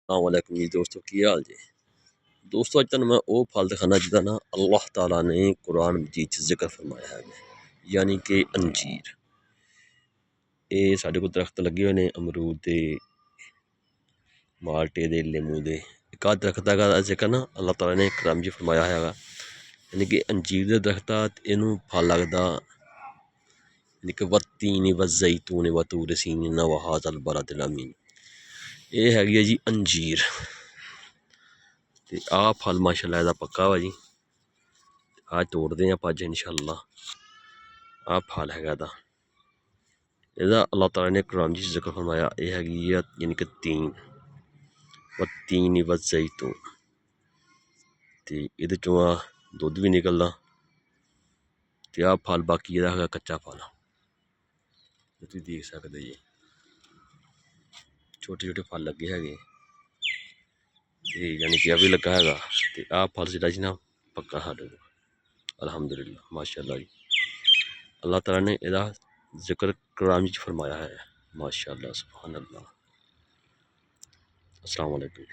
अस्सलामुअलैकुम जी दोस्तों, की हाल जी। दोस्तों अज तुहानूं मैं वो फल दिखाना जिहदा ना अल्लाह ताला ने कुरान मजीद च जिक्र फरमाया है, यानी कि अंजीर। ये साढ़े कोल दरख्त लगे हुए ने अमरूद दे, माल्टे दे, लेमू दे। एक आध दरख्त का जिक्र ना अल्लाह ताला ने कुरान च फरमाया है, यानी कि अंजीर दे दरख्त इनू फल लगदा, यानी कि वत्तीन व ज़ैतून व तूर सीनीन व हाज़ल बलदिल अमीन। ये हैगी है जी अंजीर। ते आ फल माशाअल्लाह इहदा पक्का वा जी, आज तोड़ते हैं अज इंशाअल्लाह। आ फल है इहदा अल्लाह ताला ने कुरान च जिक्र फरमाया। यह हैगी है यानी कि तीन व तीन व ज़ैतून, ते इहदे चों दुद्ध भी निकलदा। ते आ फल बाकी इहदा है कच्चा फल, तुसीं देख सकदे जी, छोटे छोटे फल लगे है, यानी कि अभी लगा है। तो आ फल जिहड़ा जी ना पक्का साडे कोल अल्हम्दुलिल्लाह माशाअल्लाह जी। अल्लाह ताला ने इहदा जिक्र कुरान च फरमाया है, माशाअल्लाह सुभान अल्लाह। अस्सलाम वालेकुम।